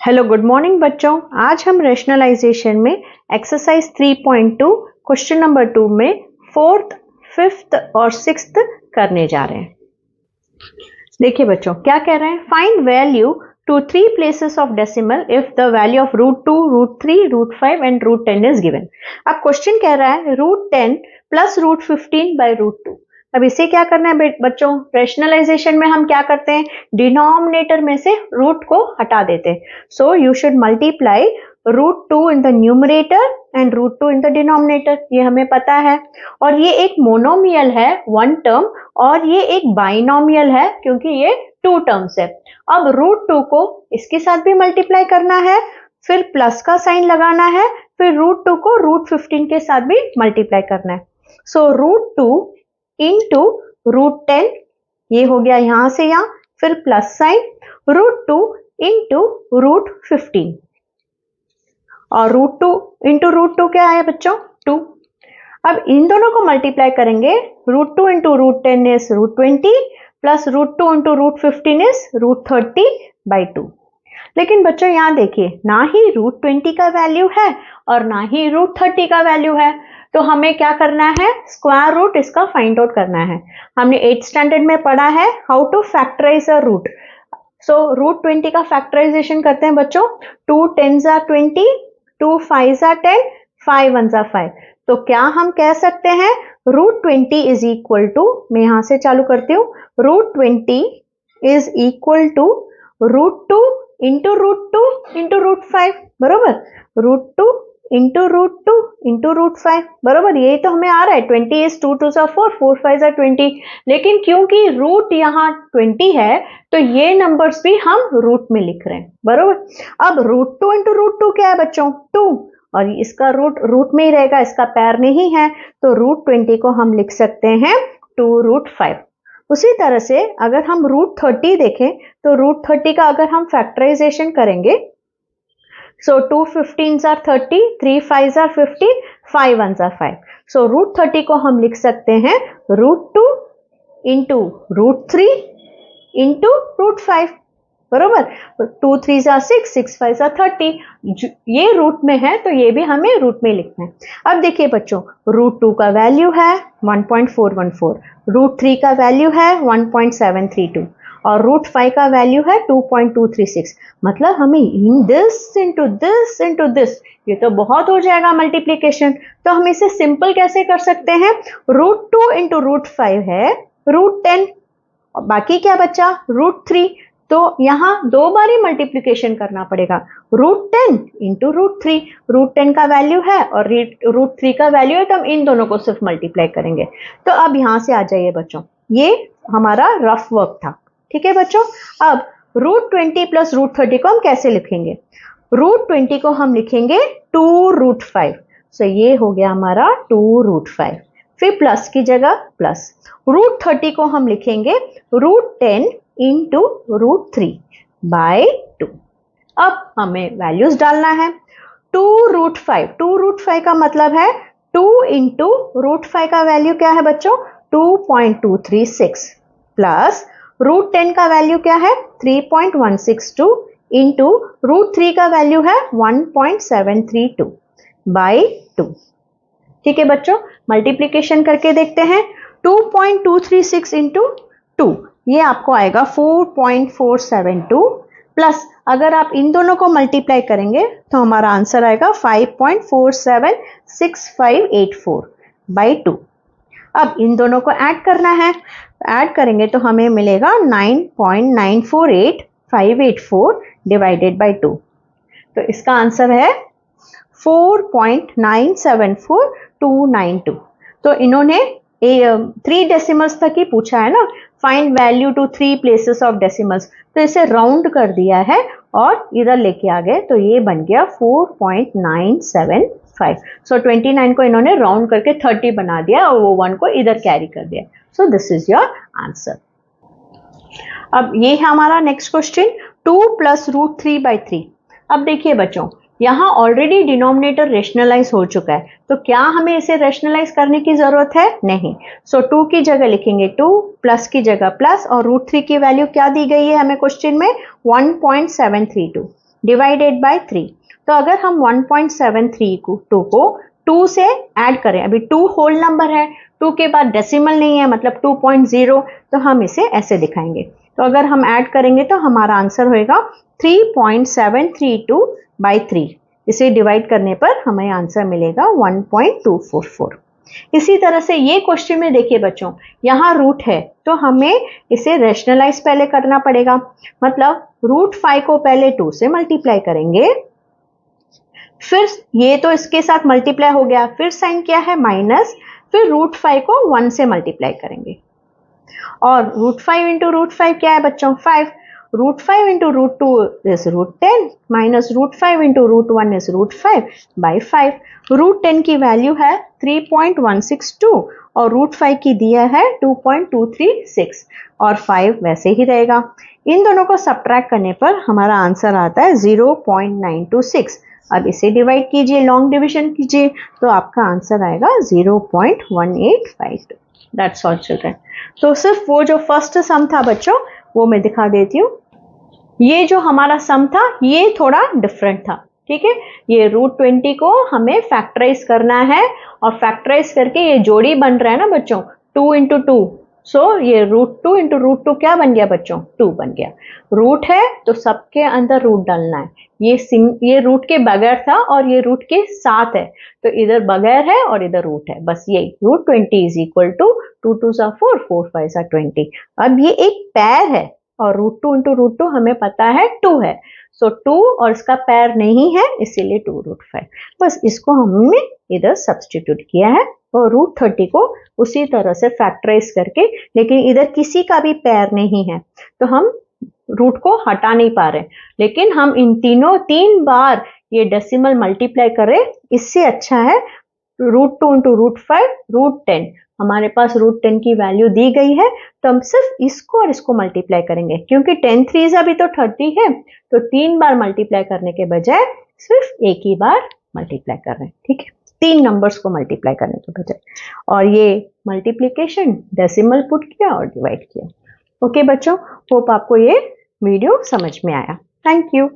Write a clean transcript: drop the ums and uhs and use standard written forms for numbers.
Hello good morning बच्चों। आज हम रैशनलाइजेशन में एक्सरसाइज 3.2 क्वेश्चन नंबर 2 में फोर्थ, फिफ्थ और सिक्स्थ करने जा रहे हैं। देखिए बच्चों क्या कह रहे हैं, find value to 3 places of decimal if the value of √2, √3, √5 and √10 is given. अब क्वेश्चन कह रहा है √10 प्लस √15 बाई √2। अब इसे क्या करना है बच्चों, रैशनलाइजेशन में हम क्या करते हैं, डिनोमिनेटर में से रूट को हटा देते हैं। So you should multiply √2 in the numerator and √2 in the denominator, ये हमें पता है। और ये एक मोनोमियल है, वन टर्म, और ये एक बाइनोमियल है क्योंकि ये 2 टर्म्स है। अब √2 को इसके साथ भी मल्टीप्लाई करना है, फिर प्लस का साइन लगाना है, फिर √2 को √15 के साथ भी मल्टीप्लाई करना है। सो √2 इंटू √10, ये हो गया यहां से यहां, फिर प्लस साइन, √2 इंटू √15, और √2 इंटू √2 क्या है बच्चों, 2। अब इन दोनों को मल्टीप्लाई करेंगे, √2 into √10 is √20 plus √2 into √15 is √30 by 2। लेकिन बच्चों यहां देखिए, ना ही √20 का वैल्यू है और ना ही √30 का वैल्यू है, तो हमें क्या करना है, स्क्वायर रूट इसका फाइंड आउट करना है। हमने 8th स्टैंडर्ड में पढ़ा है how to factorize a root. So √20 का फैक्टराइजेशन करते हैं बच्चों, 2 10s are 20, 2 5s are 10, 5 1s are 5। तो क्या हम कह सकते हैं √20 इज इक्वल टू, मैं यहां से चालू करती हूँ, √20 is equal to √2 into √2 into √5, बरोबर, √2 इंटू √2 इंटू √5, बरोबर। यही तो हमें आ रहा है, 20 is 2 2s are 4, 4 5s are 20। लेकिन क्योंकि रूट यहाँ 20 है तो ये नंबर्स भी हम रूट में लिख रहे हैं, बरोबर। अब √2 इंटू √2 क्या है बच्चों, 2, और इसका रूट में ही रहेगा, इसका पैर नहीं है, तो √20 को हम लिख सकते हैं 2√5। उसी तरह से अगर हम √30 देखें तो √30 का अगर हम फैक्टराइजेशन करेंगे, so 2 15s are 30, 3 5s are 15, 5 1s are 5। so √30 को हम लिख सकते हैं √2 इंटू √3 इंटू √5, बरोबर। 2 3s are 6, 6 5s are 30। ये रूट में है तो ये भी हमें रूट में लिखना है। अब देखिए बच्चों, √2 का वैल्यू है 1.414, √3 का वैल्यू है 1.732 और √5 का वैल्यू है 2.236। मतलब हमें this into this into this, ये तो बहुत हो जाएगा मल्टीप्लीकेशन। तो हम इसे सिंपल कैसे कर सकते हैं, √2 इंटू √5 है √10, और बाकी क्या बचा, √3। तो यहां 2 बार ही मल्टीप्लीकेशन करना पड़ेगा, √10 इंटू √3, √10 का वैल्यू है और √3 का वैल्यू है, तो हम इन दोनों को सिर्फ मल्टीप्लाई करेंगे। तो अब यहां से आ जाइए बच्चों, ये हमारा रफ वर्क था, ठीक है बच्चों। अब √20 प्लस √30 को हम कैसे लिखेंगे, √20 को हम लिखेंगे 2√5। सो ये हो गया हमारा 2√5, फिर प्लस की जगह प्लस, √30 को हम लिखेंगे √10 इंटू √3 बाय 2। अब हमें वैल्यूज डालना है, 2√5 का मतलब है 2 इंटू √5 का वैल्यू क्या है बच्चों, 2.236 प्लस √10 का वैल्यू क्या है 3.162 इंटू √3 का वैल्यू है 1.732 बाई 2। ठीक है बच्चों, मल्टीप्लीकेशन करके देखते हैं, 2.236 इंटू 2, ये आपको आएगा 4.472 प्लस अगर आप इन दोनों को मल्टीप्लाई करेंगे तो हमारा आंसर आएगा 5.476584 बाई 2। अब इन दोनों को ऐड करना है, ऐड करेंगे तो हमें मिलेगा 9.948584 डिवाइडेड बाई 2। तो इसका आंसर है 4.974292। तो इन्होंने 3 डेसिमल्स तक ही पूछा है ना, find value to 3 places of decimals, तो इसे राउंड कर दिया है और इधर लेके आ गए, तो ये बन गया 4.975। सो 29 को इन्होंने राउंड करके 30 बना दिया और वो 1 को इधर कैरी कर दिया। So this is your answer. अब ये है हमारा नेक्स्ट क्वेश्चन, 2 प्लस √3 बाई 3। अब देखिए बच्चों, यहाँ ऑलरेडी डिनोमिनेटर रेशनलाइज हो चुका है, तो क्या हमें इसे रेशनलाइज करने की जरूरत है, नहीं। सो 2 की जगह लिखेंगे 2, प्लस की जगह प्लस, और √3 की वैल्यू क्या दी गई है हमें क्वेश्चन में, 1.732। Divided by 3। तो अगर हम 1.73 को 2 से ऐड करें, अभी 2 होल नंबर है, 2 के बाद डेसिमल नहीं है मतलब 2.0, तो हम इसे ऐसे दिखाएंगे। तो अगर हम ऐड करेंगे तो हमारा आंसर होएगा 3.732 बाई 3। इसे डिवाइड करने पर हमें आंसर मिलेगा 1.244। इसी तरह से ये क्वेश्चन में देखिए बच्चों, यहाँ रूट है तो हमें इसे रैशनलाइज पहले करना पड़ेगा। मतलब √5 को पहले 2 से मल्टीप्लाई करेंगे, फिर ये तो इसके साथ मल्टीप्लाई हो गया, फिर साइन क्या है माइनस, फिर √5 को 1 से मल्टीप्लाई करेंगे। और √5 इंटू √5 क्या है बच्चों 5, √5 into √2 is √10 minus √5 into √1 is √5 by 5। √10 की वैल्यू है 3.162 और √5 की दिया है 2.236 और 5 वैसे ही रहेगा। इन दोनों को सब्ट्रैक्ट करने पर हमारा आंसर आता है 0.926। अब इसे डिवाइड कीजिए, लॉन्ग डिवीजन कीजिए, तो आपका आंसर आएगा 0.1852। That's all children. तो सिर्फ वो जो फर्स्ट सम था बच्चों वो मैं दिखा देती हूँ। ये जो हमारा सम था ये थोड़ा डिफरेंट था, ठीक है। ये √20 को हमें फैक्टराइज करना है और फैक्टराइज करके ये जोड़ी बन रहा है ना बच्चों 2 इंटू 2। सो ये √2 इंटू √2 क्या बन गया बच्चों 2 बन गया। रूट है तो सबके अंदर रूट डालना है। ये रूट के बगैर था और ये रूट के साथ है, तो इधर बगैर है और इधर रूट है, बस यही √20 इज इक्वल टू 2 2 सा 4 4 5 सा 20। अब ये एक पैर है और √2 इंटू √2 हमें पता है 2 है, सो 2 और इसका पैर नहीं है इसीलिए 2√5। बस इसको हमने इधर सब्स्टिट्यूट किया है और √30 को उसी तरह से फैक्टराइज करके, लेकिन इधर किसी का भी पैर नहीं है तो हम रूट को हटा नहीं पा रहे, लेकिन हम इन तीन बार ये डेसिमल मल्टीप्लाई करें, इससे अच्छा है √2 इंटू √5 √10। हमारे पास √10 की वैल्यू दी गई है तो हम सिर्फ इसको और इसको मल्टीप्लाई करेंगे, क्योंकि 10 3 अभी तो 30 है, तो 3 बार मल्टीप्लाई करने के बजाय सिर्फ एक ही बार मल्टीप्लाई कर रहे हैं, ठीक है, 3 नंबर्स को मल्टीप्लाई करने के बजाय। और ये मल्टीप्लीकेशन डेसिमल पुट किया और डिवाइड किया। ओके बच्चों, होप आपको ये वीडियो समझ में आया। Thank you.